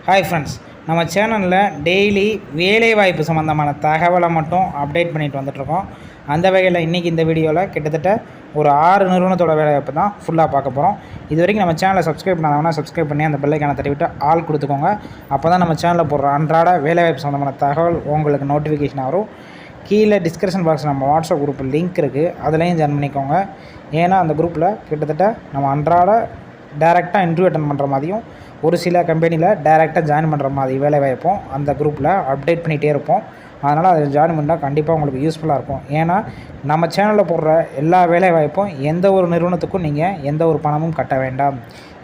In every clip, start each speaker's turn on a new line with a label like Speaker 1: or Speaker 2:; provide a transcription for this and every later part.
Speaker 1: Hi friends, நம்ம சேனலில் daily வேலைவாய்ப்பு சம்மந்தமான தகவலை மட்டும் அப்டேட் பண்ணிட்டு வந்துட்ருக்கோம். அந்த வகையில் இன்றைக்கி இந்த வீடியோவில் கிட்டத்தட்ட ஒரு 6 நிறுவனத்தோட வேலைவாய்ப்பு தான் ஃபுல்லாக பார்க்க போகிறோம். இது வரைக்கும் நம்ம சேனலை சப்ஸ்கிரைப் பண்ணாதவங்கன்னா சப்ஸ்கிரைப் பண்ணி அந்த பெல்லைக்கான தட்டிவிட்டு ஆல் கொடுத்துக்கோங்க. அப்போ தான் நம்ம சேனலில் போடுற அன்றாட வேலைவாய்ப்பு சம்மந்தமான தகவல் உங்களுக்கு நோட்டிஃபிகேஷன் வரும். கீழே டிஸ்கிரிப்ஷன் பாக்ஸ் நம்ம வாட்ஸ்அப் குரூப் லிங்க் இருக்குது, அதுலேயும் ஜாயின் பண்ணிக்கோங்க. ஏன்னா அந்த குரூப்பில் கிட்டத்தட்ட நம்ம அன்றாட டைரெக்டாக இன்டர்வியூ அட்டன் பண்ணுற மாதிரியும் ஒரு சில கம்பெனியில் டைரெக்டாக ஜாயின் பண்ணுற மாதிரி வேலைவாய்ப்பும் அந்த குரூப்பில் அப்டேட் பண்ணிகிட்டே இருப்போம். அதனால் அதில் ஜாயின் பண்ணால் கண்டிப்பாக உங்களுக்கு யூஸ்ஃபுல்லாக இருக்கும். ஏன்னா நம்ம சேனலில் போடுற எல்லா வேலைவாய்ப்பும் எந்த ஒரு நிறுவனத்துக்கும் நீங்கள் எந்த ஒரு பணமும் கட்ட வேண்டாம்,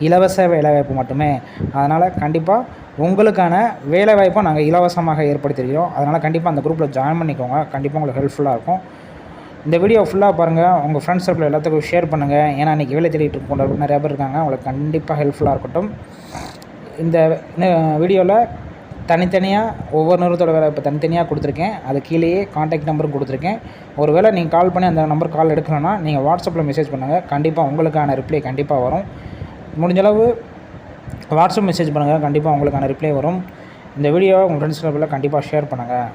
Speaker 1: இலவச வேலைவாய்ப்பு மட்டுமே. அதனால் கண்டிப்பாக உங்களுக்கான வேலைவாய்ப்பை நாங்கள் இலவசமாக ஏற்படுத்தியிருக்கிறோம். அதனால் கண்டிப்பாக அந்த குரூப்பில் ஜாயின் பண்ணிக்கோங்க. கண்டிப்பாக உங்களுக்கு ஹெல்ப்ஃபுல்லாக இருக்கும். இந்த வீடியோ ஃபுல்லாக பாருங்கள், உங்கள் ஃப்ரெண்ட்ஸ் சர்க்கிள் எல்லாத்துக்கும் ஷேர் பண்ணுங்கள். ஏன்னா இன்றைக்கி வேலை தேடிட்டு இருக்க நிறையா பேர் இருக்காங்க, உங்களுக்கு கண்டிப்பாக ஹெல்ப்ஃபுல்லாக இருக்கட்டும். இந்த வீடியோவில் தனித்தனியாக ஒவ்வொரு நிறுவனத்தோட வேலை இப்போ தனித்தனியாக கொடுத்துருக்கேன். அது கீழேயே காண்டாக்ட் நம்பரும் கொடுத்துருக்கேன். ஒரு வேளை நீங்கள் கால் பண்ணி அந்த நம்பர் கால் எடுக்கணும்னா நீங்கள் வாட்ஸ்அப்பில் மெசேஜ் பண்ணுங்கள். கண்டிப்பாக உங்களுக்கான ரிப்ளை கண்டிப்பாக வரும். முடிஞ்சளவு வாட்ஸ்அப் மெசேஜ் பண்ணுங்கள், கண்டிப்பாக உங்களுக்கான ரிப்ளை வரும். இந்த வீடியோவை உங்கள் ஃப்ரெண்ட்ஸ் சர்க்கிளில் கண்டிப்பாக ஷேர் பண்ணுங்கள்.